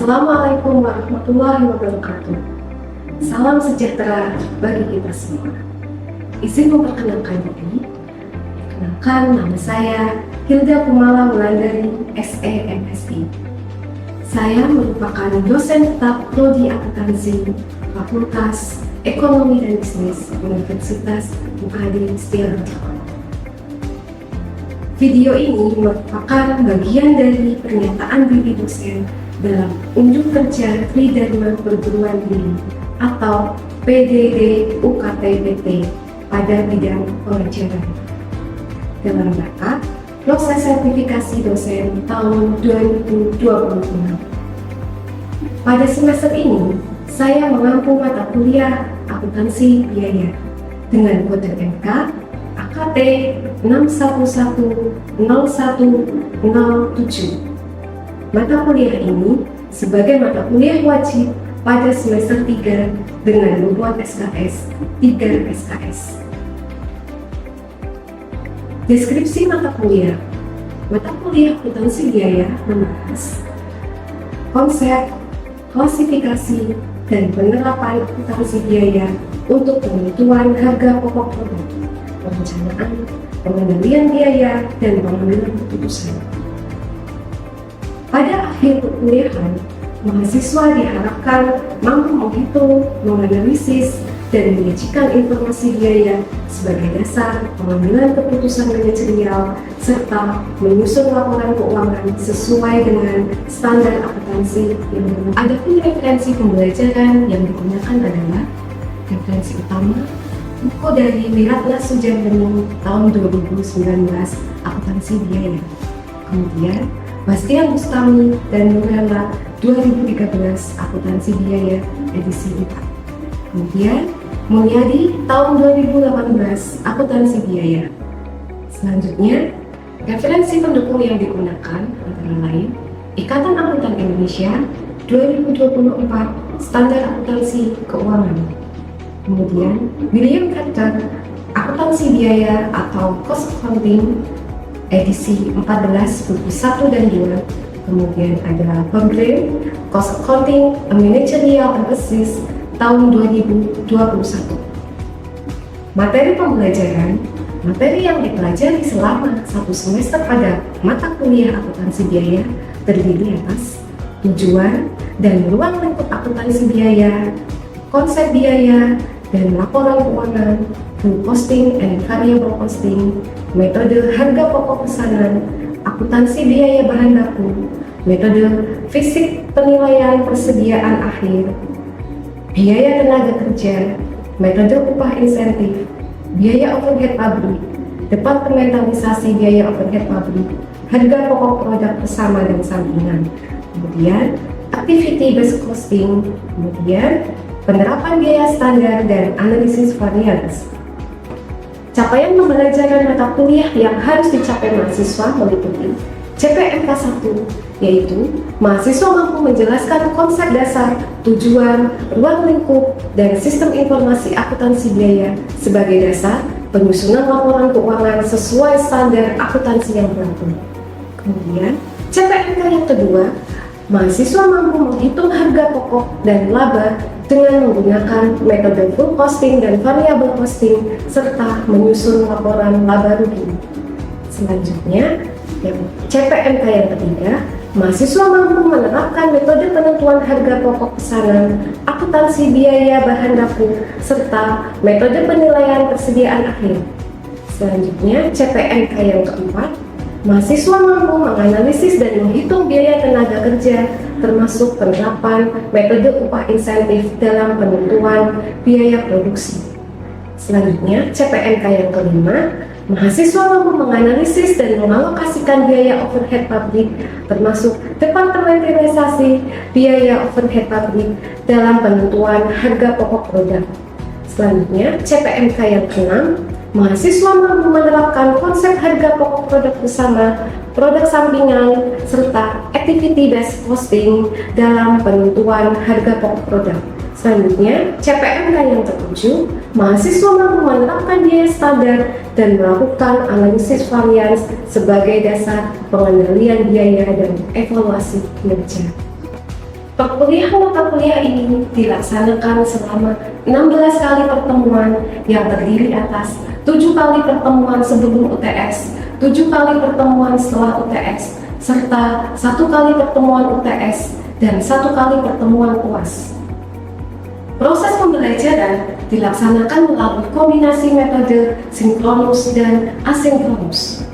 Assalamualaikum warahmatullahi wabarakatuh. Salam sejahtera bagi kita semua. Izin memperkenalkan diri. Perkenalkan, nama saya Hilda Kumala Wulandari, SE MSI. Saya merupakan dosen tetap Prodi Akuntansi Fakultas Ekonomi dan Bisnis Universitas Muhammad Setiabudi. Video ini merupakan bagian dari pernyataan diri dosen dalam Unjuk Kerja Tridharma Perguruan Tinggi atau PDD UKT-PT pada bidang pengajaran dalam rangka proses sertifikasi dosen tahun 2026. Pada semester ini, saya mengampu mata kuliah akuntansi biaya dengan kode MK AKT 6110107. Mata kuliah ini sebagai mata kuliah wajib pada semester 3 dengan bobot SKS 3 SKS. Deskripsi mata kuliah. Mata kuliah akuntansi biaya membahas konsep, klasifikasi, dan penerapan akuntansi biaya untuk penentuan harga pokok produk, perencanaan, pengendalian biaya, dan pengambilan keputusan. Pada akhir perkuliahan, mahasiswa diharapkan mampu menghitung, menganalisis, dan menyajikan informasi biaya sebagai dasar pengambilan keputusan manajerial serta menyusun laporan keuangan sesuai dengan standar akuntansi yang berlaku. Adapun referensi pembelajaran yang digunakan adalah referensi utama buku dari Wiratna Sujandani tahun 2019 akuntansi biaya. Kemudian Bastian Bustami dan Nurella 2013 akuntansi biaya edisi 4. Kemudian Mulyadi tahun 2018 akuntansi biaya. Selanjutnya, referensi pendukung yang digunakan antara lain Ikatan Akuntan Indonesia 2024 Standar Akuntansi Keuangan. Kemudian William Carter akuntansi biaya atau cost accounting edisi 14 buku 1 dan 2. Kemudian ada Pembrem Cost Accounting A Managerial Analysis tahun 2021. Materi pembelajaran, materi yang dipelajari selama 1 semester pada mata kuliah akuntansi biaya terdiri atas tujuan dan ruang lingkup akuntansi biaya, konsep biaya, dan laporan keuangan, full costing and variable costing, metode harga pokok pesanan, akuntansi biaya bahan baku, metode fisik penilaian persediaan akhir, biaya tenaga kerja, metode upah insentif, biaya overhead pabrik, departementalisasi biaya overhead pabrik, harga pokok produk bersama dan sampingan, kemudian activity based costing, kemudian penerapan biaya standar dan analisis varians. Capaian pembelajaran mata kuliah yang harus dicapai mahasiswa meliputi CPMK 1, yaitu mahasiswa mampu menjelaskan konsep dasar, tujuan, ruang lingkup, dan sistem informasi akuntansi biaya sebagai dasar penyusunan laporan keuangan sesuai standar akuntansi yang berlaku. Kemudian, CPMK yang kedua, mahasiswa mampu menghitung harga pokok dan laba dengan menggunakan metode full costing dan variable costing serta menyusun laporan laba rugi. Selanjutnya, CPMK yang ketiga, mahasiswa mampu menerapkan metode penentuan harga pokok pesanan, akuntansi biaya bahan baku, serta metode penilaian persediaan akhir. Selanjutnya, CPMK yang keempat, mahasiswa mampu menganalisis dan menghitung biaya tenaga kerja, termasuk penerapan metode upah insentif dalam penentuan biaya produksi. Selanjutnya, CPMK yang kelima, mahasiswa mampu menganalisis dan mengalokasikan biaya overhead pabrik, termasuk departementalisasi biaya overhead pabrik dalam penentuan harga pokok produk. Selanjutnya, CPMK yang keenam, mahasiswa mampu menerapkan konsep harga pokok produk bersama, produk sampingan, serta activity based costing dalam penentuan harga pokok produk. Selanjutnya, CPMK yang ketujuh, mahasiswa mampu menerapkan biaya standar dan melakukan analisis varians sebagai dasar pengendalian biaya dan evaluasi kinerja. Perkuliahan mata kuliah ini dilaksanakan selama 16 kali pertemuan yang terdiri atas 7 kali pertemuan sebelum UTS, 7 kali pertemuan setelah UTS, serta 1 kali pertemuan UTS dan 1 kali pertemuan UAS. Proses pembelajaran dilaksanakan melalui kombinasi metode sinkronus dan asinkronus.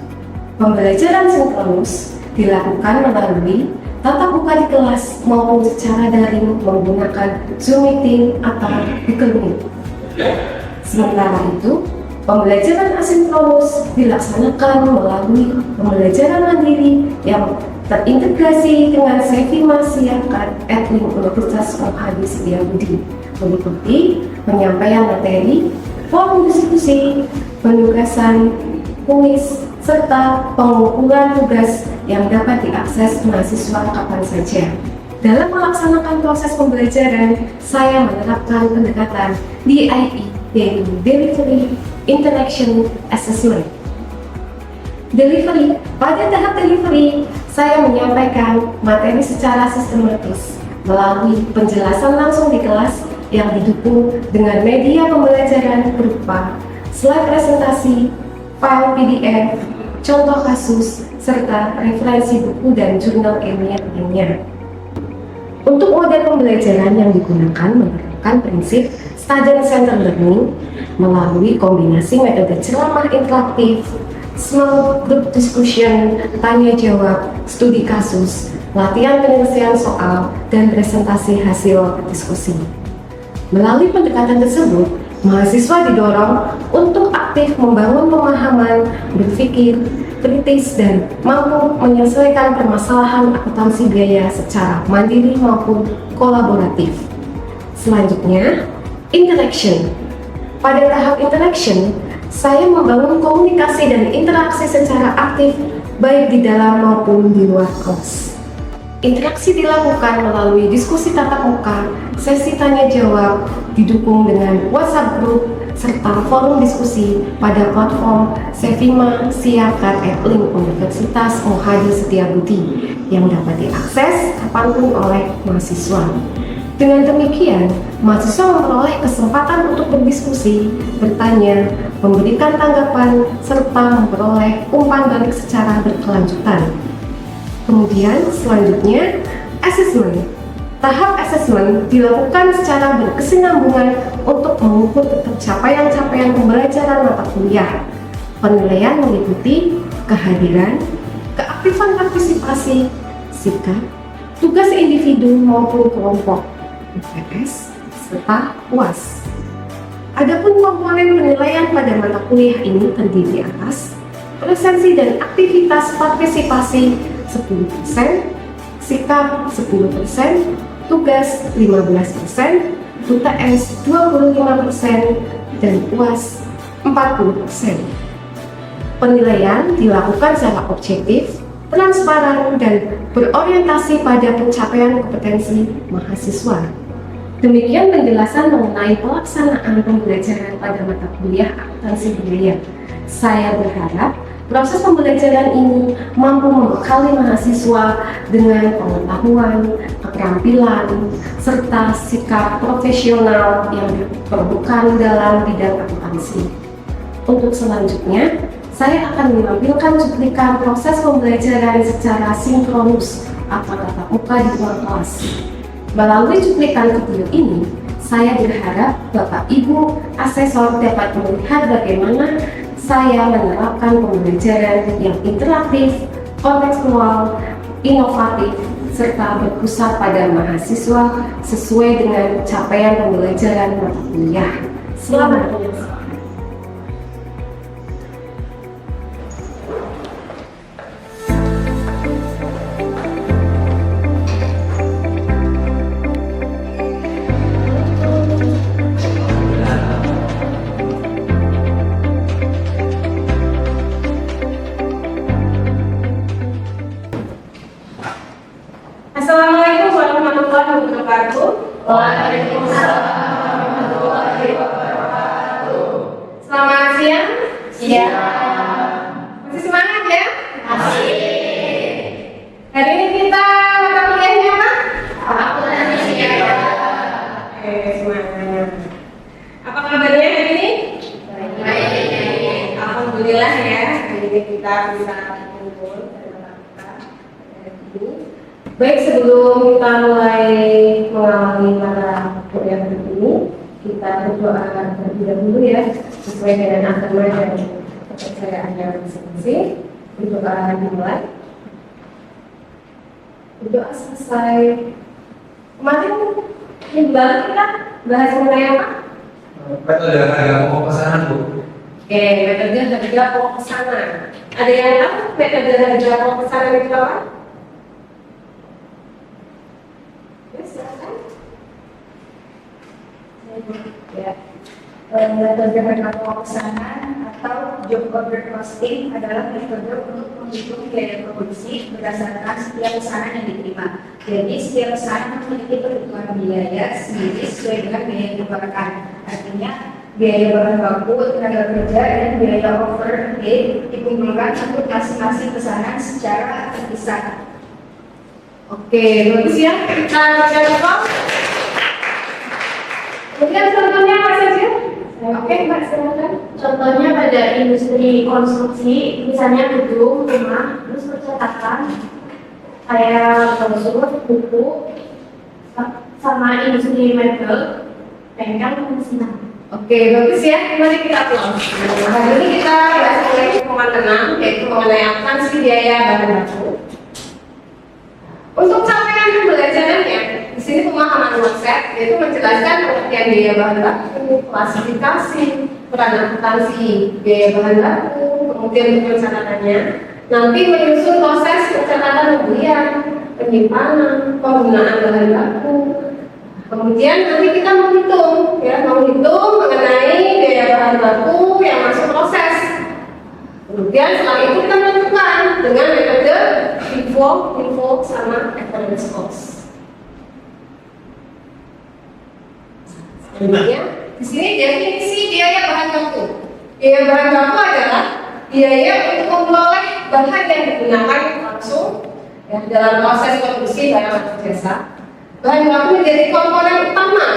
Pembelajaran sinkronus dilakukan melalui tatap muka di kelas maupun secara daring menggunakan Zoom Meeting atau Google Meet. Sementara itu, pembelajaran asinkronus dilaksanakan melalui pembelajaran mandiri yang terintegrasi dengan Sevima Siakat Link Universitas Muhammad Setiabudi, meliputi penyampaian materi, forum diskusi, penugasan, kuis, serta pengumpulan tugas yang dapat diakses mahasiswa kapan saja. Dalam melaksanakan proses pembelajaran, saya menerapkan pendekatan DIE, yaitu Delivery Interaction Assessment. Pada tahap delivery, saya menyampaikan materi secara sistematis melalui penjelasan langsung di kelas yang didukung dengan media pembelajaran berupa slide presentasi, file PDF, contoh kasus, serta referensi buku dan jurnal ilmiah lainnya. Untuk model pembelajaran yang digunakan menerapkan prinsip student-centered learning melalui kombinasi metode ceramah interaktif, small group discussion, tanya jawab, studi kasus, latihan penyelesaian soal, dan presentasi hasil diskusi. Melalui pendekatan tersebut, mahasiswa didorong untuk aktif membangun pemahaman, berpikir kritis, dan mampu menyelesaikan permasalahan akuntansi biaya secara mandiri maupun kolaboratif. Selanjutnya, interaction. Pada tahap interaction, saya membangun komunikasi dan interaksi secara aktif baik di dalam maupun di luar kelas. Interaksi dilakukan melalui diskusi tatap muka, sesi tanya jawab, didukung dengan WhatsApp group, serta forum diskusi pada platform Sevima Siakat Link Universitas Muhammad Setiabudi yang dapat diakses kapanpun oleh mahasiswa. Dengan demikian, mahasiswa memperoleh kesempatan untuk berdiskusi, bertanya, memberikan tanggapan, serta memperoleh umpan balik secara berkelanjutan. Kemudian selanjutnya, assessment. Tahap assessment dilakukan secara berkesinambungan untuk mengukur capaian-capaian pembelajaran mata kuliah. Penilaian meliputi kehadiran, keaktifan partisipasi, sikap, tugas individu maupun kelompok, UTS, serta UAS. Adapun komponen penilaian pada mata kuliah ini terdiri atas presensi dan aktivitas partisipasi 10%, sikap 10%, tugas 15%, UTS 25%, dan UAS 40%. Penilaian dilakukan secara objektif, transparan, dan berorientasi pada pencapaian kompetensi mahasiswa. Demikian penjelasan mengenai pelaksanaan pembelajaran pada mata kuliah akuntansi biaya. Saya berharap proses pembelajaran ini mampu membekali mahasiswa dengan pengetahuan, keterampilan, serta sikap profesional yang diperlukan dalam bidang akuntansi. Untuk selanjutnya, saya akan menampilkan cuplikan proses pembelajaran secara sinkronus atau tatap muka di ruang kelas. Melalui cuplikan video ini, saya berharap Bapak Ibu asesor dapat melihat bagaimana saya menerapkan pembelajaran yang interaktif, kontekstual, inovatif, serta berpusat pada mahasiswa sesuai dengan capaian pembelajaran mata kuliah. Selamat menyaksikan. Assalamualaikum warahmatullahi wabarakatuh. Waalaikumsalam warahmatullahi wabarakatuh. Selamat siang. Siang. Masih semangat ya? Masih. Hari ini kita mata kuliahnya apa? Akuntansi ini. Baik, sebelum kita mulai mengalami mata kuliah ini, kita berdoa terlebih dahulu ya, sesuai dengan agama dan kepercayaannya masing-masing. Berdoa dimulai. Berdoa selesai. Kemarin minggu lalu kita bahas mengenai apa? Metode harga pokok pesanan, Bu. Oke, metode harga pokok pesanan. Ada yang tahu metode harga pokok pesanan itu apa? Ya, silakan. Ya. Metode harga pokok pesanan atau job order costing adalah metode untuk menghitung biaya produksi berdasarkan setiap pesanan yang diterima. Jadi setiap pesanan memiliki kebutuhan biaya sendiri sesuai dengan biaya yang dikeluarkan. Artinya biaya bahan baku, tenaga kerja, dan biaya overhead dikumpulkan untuk masing-masing pesanan secara terpisah. Oke, bagus ya. Kita baca apa? Kemudian contohnya apa saja? Oke, Mbak, silakan. Contohnya pada industri konstruksi, misalnya gedung, rumah, terus percetakan, kayak brosur, buku, sama industri mebel, bengkel, pemesinan. Oke, bagus ya. Mari kita pulang. Hari ini kita bahas mengenai hitungan 6, yaitu mengenai akuntansi biaya bahan baku. Untuk capaian pembelajarannya, di sini pemahaman konsep yaitu menjelaskan pengertian biaya bahan baku, klasifikasi, peran akuntansi biaya bahan baku, kemudian pencatatannya. Nanti menyusun proses pencatatan pembelian, penyimpanan, penggunaan bahan baku. Kemudian nanti kita menghitung mengenai biaya bahan baku yang masuk proses. Kemudian setelah itu kita menentukan dengan metode FIFO sama reference cost. Selanjutnya, di sini definisi biaya bahan baku. Biaya bahan baku adalah biaya untuk memperoleh bahan yang digunakan langsung ya, dalam proses produksi barang atau jasa. Bahan baku menjadi komponen utama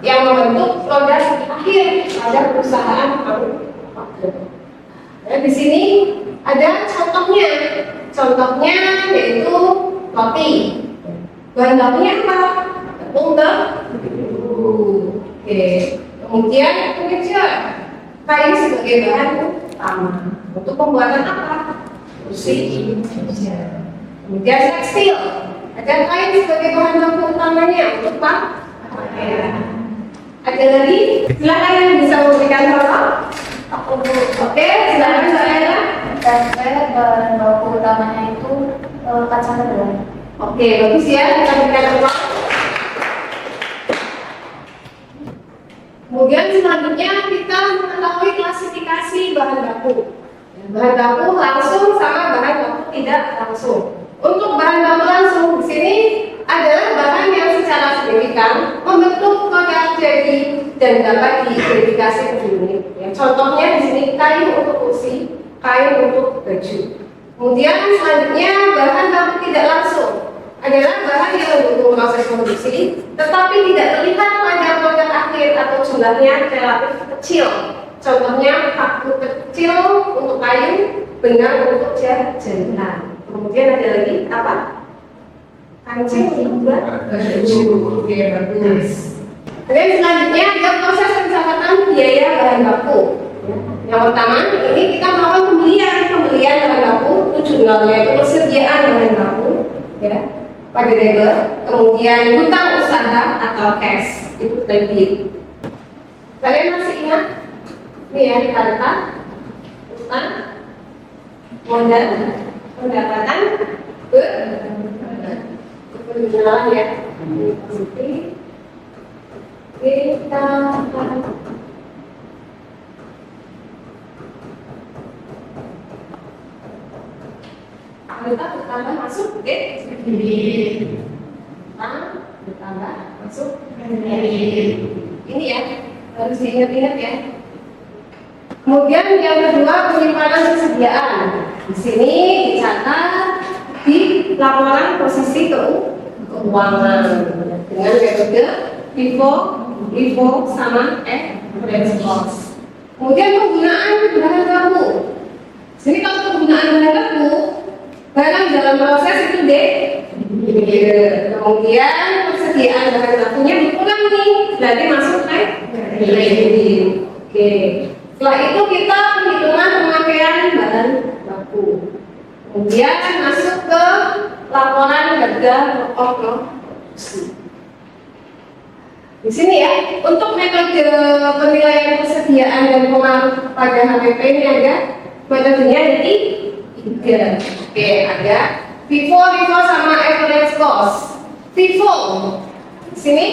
yang membentuk produk akhir pada perusahaan manufaktur. Nah, di sini ada contohnya. Contohnya yaitu roti. Bahan bakunya apa? Tepung terigu. Oke. Kemudian pengeja. Kayu sebagai bahan utama. Untuk pembuatan apa? Kursi. Kemudian tekstil. Ada kain sebagai bahan baku utamanya untuk pakaian. Ada lagi? Silakan yang bisa memberikan contoh. Oke, silakan saya. Bahan baku utamanya itu kaca kedelai. Oke, bagus ya. Kita berikan ruang. Kemudian selanjutnya kita mengetahui klasifikasi bahan baku. Bahan baku langsung sama bahan baku tidak langsung. Untuk bahan baku langsung di sini adalah bahan yang secara signifikan membentuk produk jadi dan dapat diidentifikasi per unit. Ya, contohnya di sini kayu untuk kursi, kayu untuk baju. Kemudian selanjutnya bahan baku tidak langsung adalah bahan yang mendukung proses produksi, tetapi tidak terlihat pada produk akhir atau jumlahnya relatif kecil. Contohnya paku kecil untuk kayu, benang untuk jahitan. Kemudian ada lagi apa? Kancing untuk baju. Oke, bagus. Kemudian selanjutnya ada proses pencatatan biaya bahan baku. Yang pertama, ini kita melakukan pembelian bahan baku, tujuannya itu persediaan bahan baku, ya, pada label. Kemudian hutang usaha atau cash itu debit. Kalian masih ingat? Ini ya, harta, utang, modal, pendapatan, berkenalan ya. Kita harta bertambah masuk debit, bertambah masuk debit. Ini ya, harus diingat-ingat ya. Kemudian yang kedua, penyimpanan persediaan. Di sini dicatat di laporan posisi keuangan dengan metode FIFO sama reference cost. Kemudian penggunaan bahan baku. Sini kalau penggunaan bahan baku Barang dalam proses itu deh. Kemudian persediaan bahan bakunya berkurang nih, berarti masuk kredit. Oke. Setelah itu kita perhitungan pemakaian bahan baku. Kemudian masuk ke laporan harga pokok produksi. Di sini ya, untuk metode penilaian persediaan dan pengaruh pada HPP ini ada metodenya jadi 3. Oke, ada FIFO sama average cost. FIFO, di sini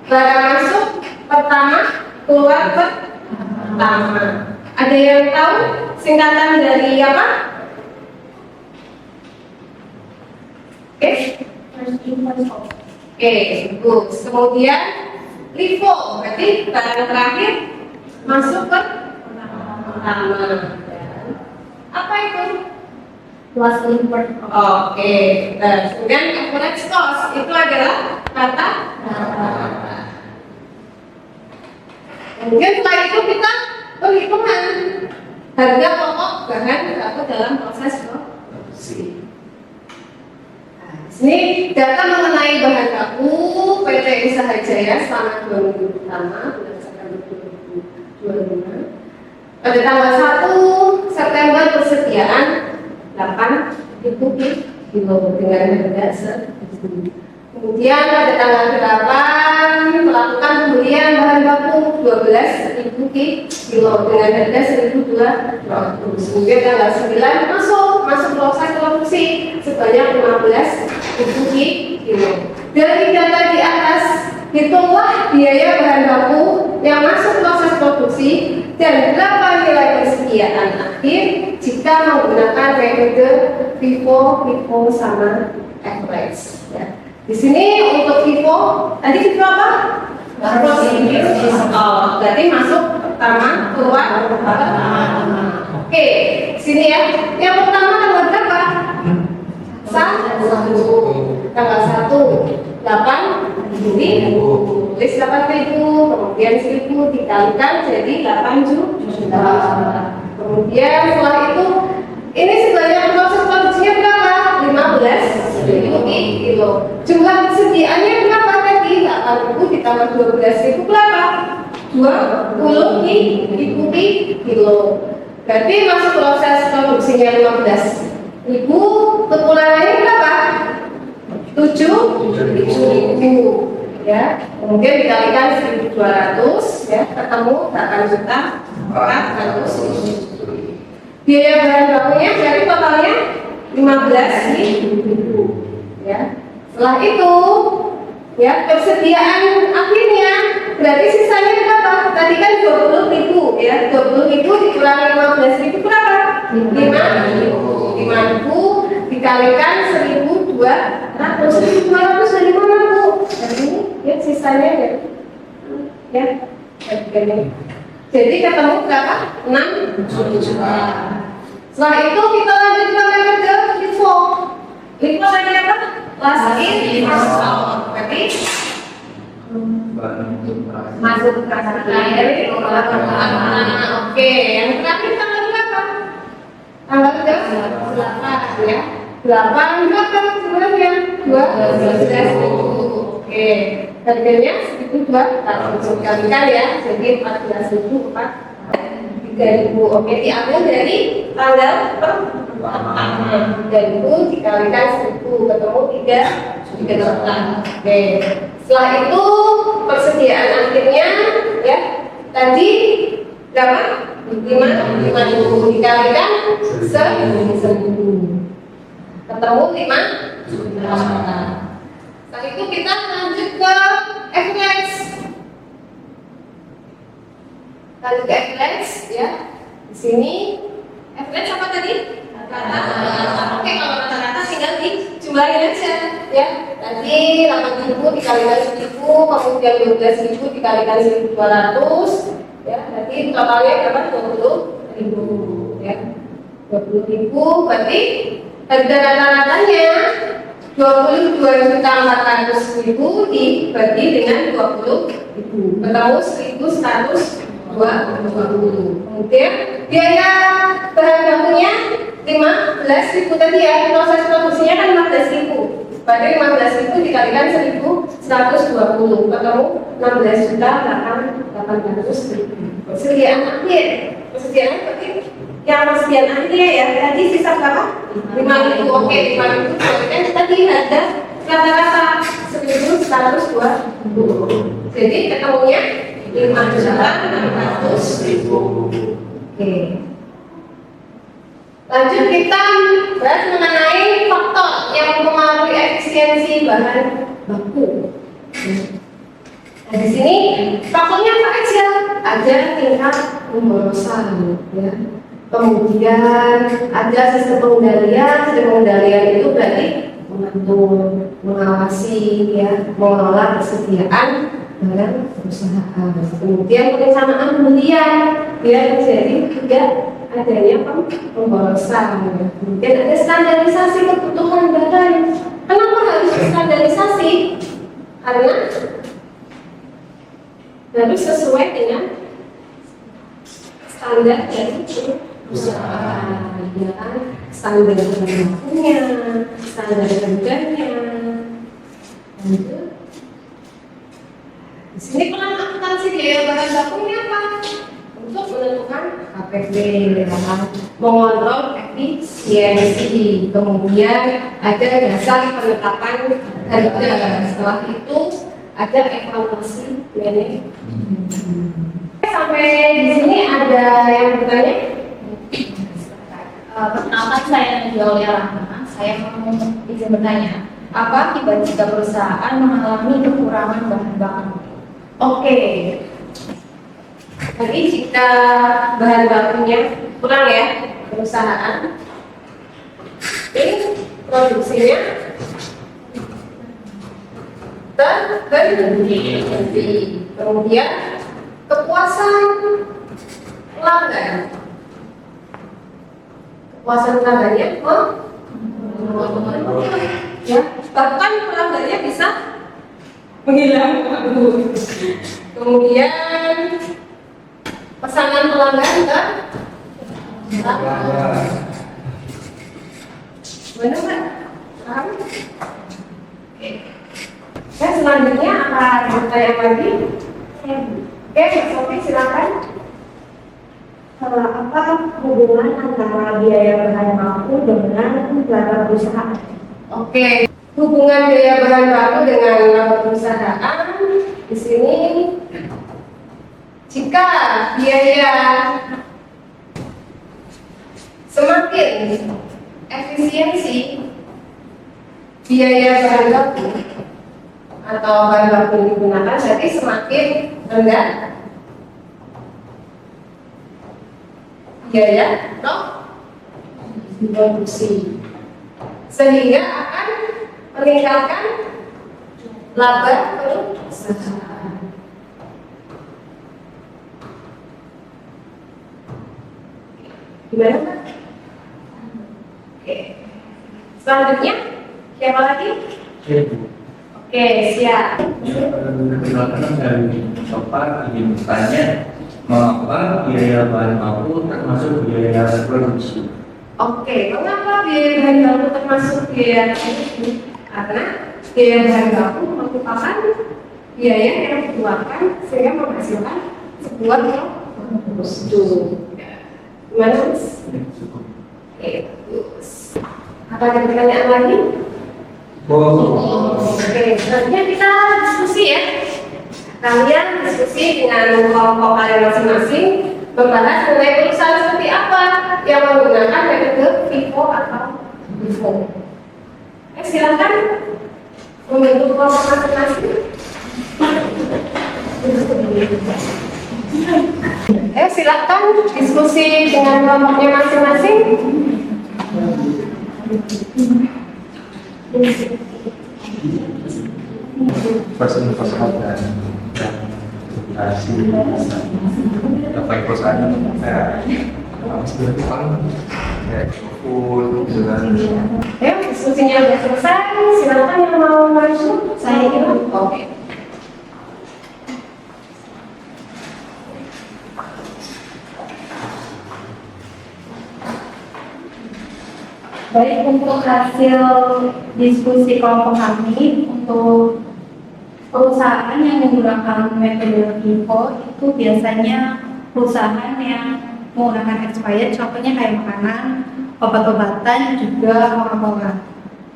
barang masuk pertama, keluar pertama. Ada yang tahu singkatan dari apa? Oke, bagus. Kemudian LIFO, berarti barang terakhir masuk ke pertama. Apa itu? Luas import. Oke, kemudian average cost itu adalah kata. Kemudian setelah itu kita perhitungan harga pokok bahan baku dalam proses produksi. Ini data mengenai bahan baku PT Usaha Jaya selama 2 minggu pertama bulan September 2025. Pada tanggal 1 September persediaan 8.000 kilo dengan harga seribu. Kemudian pada tanggal 8 melakukan pembelian bahan baku 12.000 kilo dengan harga 1.200. Kemudian tanggal 9 masuk proses produksi sebanyak 15.000 kilo. Dari data di atas, hitunglah biaya bahan baku yang masuk proses produksi dan berapa nilai persediaan akhir jika menggunakan metode FIFO sama average. Ya. Di sini untuk FIFO, tadi FIFO apa? Berarti masuk pertama, keluar pertama. Oke, sini ya. Yang pertama tanggal berapa? 1. Tanggal 1, 8.000. Tulis 8.000, kemudian 1.000 dikalikan jadi 8 juta. Kemudian setelah itu, ini sebanyak proses produksinya berapa? 15.000 kilo. Jumlah persediaannya berapa tadi? 8.000 ditambah 12.000 berapa? 20.000 kilo. Berarti masuk proses produksinya 15.000, kekurangannya berapa? 7.000 ya. Kemudian dikalikan 1.200 ya, ketemu 8.400.000. Biaya bahan bakunya dari totalnya 15.000 ya. Setelah itu ya, persediaan akhirnya berarti sisanya berapa? Tadi kan 20.000 ya. 20.000 dikurangi 15.000 berapa? 5.000 dikalikan 1.200. 1.200 dari mana, Bu? Dari ini ya, sisanya ya. Jadi ketemu berapa? 6 juta. Setelah itu kita lanjut ke metode LIFO. LIFO tadi apa? Last in, first out. Berarti Masuk ke kasar air. Oke, yang terakhir tanggal berapa? Tanggal 8 ya. 8 berapa sebenarnya? 12.000. Oke, harganya 1.200 kalikan ya, jadi 14.000 3.000. Oke, diambil dari tanggal pertama. 3.000 dikalikan 1.000 ketemu 3 juta. Oke, setelah itu persediaan akhirnya ya tadi berapa? 5.000 dikalikan 1.000 ketemu 5 juta. Setelah itu kita lanjut ke average. Lanjut ke average ya. Di sini average apa tadi? Rata-rata. Oke, kalau rata-rata tinggal dijumlahin aja ya. Tadi 8.000 dikalikan 1.000, kemudian 12.000 dikalikan 1.200 ya. Nanti totalnya berapa? 20.000 ya. 20.000 berarti harga rata-ratanya 22.400.000 dibagi dengan 20.000 ketemu 1.100 20. Kemudian biaya bahan bakunya 15.000 tadi ya, proses produksinya kan 15.000. Berarti 15.000 dikalikan 1.120, ketemu 16.800.000. Persediaan akhir, persediaan berarti yang persediaan akhir ya, tadi sisa berapa? 5.000. Oke, 5.000 kan tadi ada rata-rata 1.120. Jadi ketemunya 5.600.000. Oke. Lanjut kita bahas mengenai faktor yang mempengaruhi efisiensi bahan baku. Nah, di sini faktornya apa aja? Ada tingkat pemborosan, ya. Kemudian ada sistem pengendalian. Sistem pengendalian itu berarti mengatur, mengawasi, ya, mengelola persediaan dalam perusahaan. Kemudian perencanaan pembelian, biar terjadi tidak adanya pemborosan. Kemudian ada standarisasi kebutuhan bahan. Kenapa harus standarisasi? Karena harus sesuai dengan standar dari perusahaan, ya kan? Standar bahan bakunya, standar harganya. Lanjut. Di sini peran akuntansi biaya bahan bakunya apa? Untuk menentukan KPP, mengontrol efisiensi, kemudian ada dasar penetapan harga. Setelah itu ada evaluasi manajemen. Sampai di sini ada yang bertanya? Perkenalkan saya Julia Rahma. Saya mau izin bertanya, apa akibat jika perusahaan mengalami kekurangan bahan baku? Oke. Jadi jika bahan bakunya kurang ya perusahaan, ini produksinya terhenti. Kemudian kepuasan pelanggan, ya, bahkan pelanggannya bisa menghilang. Kemudian pesanan pelanggan ke mana Mbak? Paham? Oke. Dan selanjutnya apa ada pertanyaan lagi? Oke, Mbak Sofi silakan. Apa hubungan antara biaya bahan baku dengan laba perusahaan? Oke, hubungan biaya bahan baku dengan laba perusahaan di sini. Jika biaya semakin efisiensi biaya bahan baku atau bahan baku yang digunakan, jadi semakin rendah biaya produksi, sehingga akan meningkatkan laba perusahaan. Gimana Pak? Oke. Selanjutnya siapa lagi? Oke, siap. Perkenalkan dari Bapak ingin bertanya, mengapa biaya bahan baku termasuk biaya produksi? Oke, mengapa biaya bahan baku termasuk biaya produksi? Karena biaya bahan baku merupakan biaya yang dikeluarkan sehingga menghasilkan sebuah produk. Gimana Mas? Oke, bagus. Apa ada pertanyaan lagi? Oke, selanjutnya kita diskusi ya. Kalian diskusi dengan kelompok kalian masing-masing, membahas mengenai perusahaan seperti apa yang menggunakan metode FIFO atau LIFO. Silakan membentuk kelompok masing-masing. Silakan diskusi dengan kelompoknya masing-masing. Perusahaan dan hasil apa perusahaan sebenarnya paling full dengan Diskusinya sudah selesai. Silakan yang mau masuk. Saya kira oke. Baik, untuk hasil diskusi kelompok kami, untuk perusahaan yang menggunakan metode FIFO itu biasanya perusahaan yang menggunakan expired, contohnya kayak makanan, obat-obatan, juga Coca-Cola.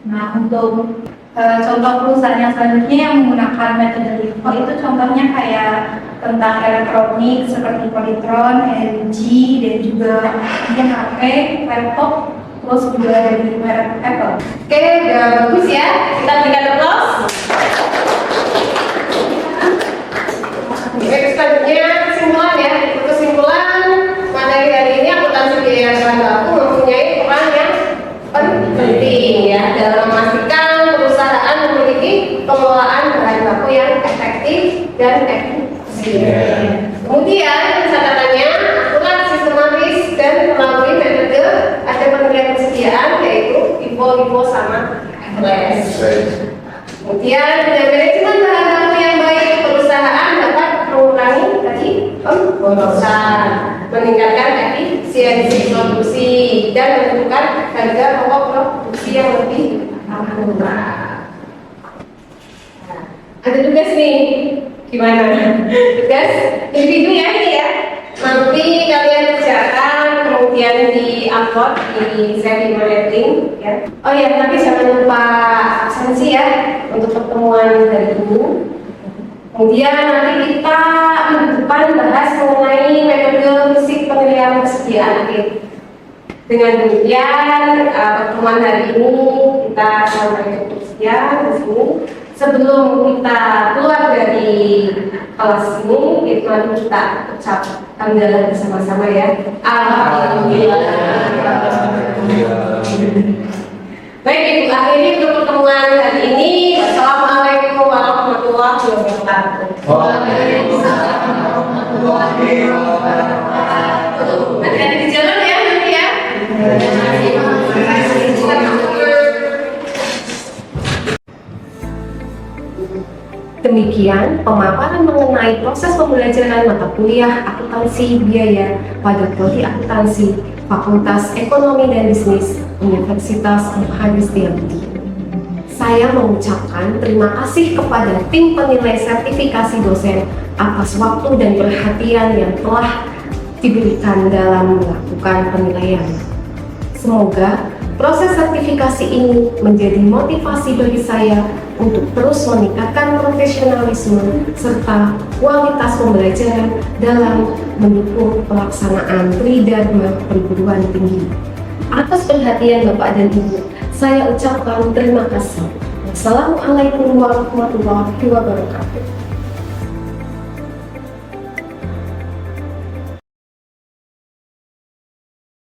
Nah, untuk contoh perusahaan yang selanjutnya yang menggunakan metode FIFO itu contohnya kayak tentang elektronik seperti Polytron, LG, dan juga HP, laptop, terus juga dari merek Apple. Oke, udah bagus ya. Kita berikan aplaus. Baik, selanjutnya kesimpulan ya. Untuk kesimpulan, materi hari ini akuntansi biaya bahan baku mempunyai peran yang penting ya dalam memastikan perusahaan memiliki pengelolaan bahan baku yang efektif dan efisien. Kemudian catatannya akurat, sistematis dan melalui metode ada penilaian persediaan yaitu FIFO, sama FLS. Kemudian dengan manajemen bahan baku yang baik, perusahaan dapat mengurangi tadi pemborosan, meningkatkan efisiensi produksi dan menentukan harga pokok produksi yang lebih akurat. Nah, ada tugas nih, gimana? Tugas individu ya ini ya. Nanti kalian kerjakan, kemudian di-upload di seri marketing ya. Oh ya, tapi jangan lupa absensi ya untuk pertemuan hari ini. Kemudian nanti kita minggu depan bahas mengenai metode fisik penilaian persediaan akhir. Dengan demikian pertemuan hari ini kita sampai cukup sekian di sini. Sebelum kita keluar dari kelas ini, itu nanti kita ucap hamdalah bersama-sama ya. Alhamdulillah. Baik, Ibu, akhiri untuk pertemuan hari ini. Wassalamualaikum warahmatullahi wabarakatuh. Waalaikumsalam warahmatullahi wabarakatuh. Hati-hati di jalan ya nanti ya. Demikian pemaparan mengenai proses pembelajaran mata kuliah akuntansi biaya pada Prodi Akuntansi Fakultas Ekonomi dan Bisnis Universitas Muhammad Setiabudi. Saya mengucapkan terima kasih kepada tim penilai sertifikasi dosen atas waktu dan perhatian yang telah diberikan dalam melakukan penilaian. Semoga proses sertifikasi ini menjadi motivasi bagi saya untuk terus meningkatkan profesionalisme serta kualitas pembelajaran dalam mendukung pelaksanaan Tridharma perguruan tinggi. Atas perhatian Bapak dan Ibu, saya ucapkan terima kasih. Wassalamualaikum warahmatullahi wabarakatuh.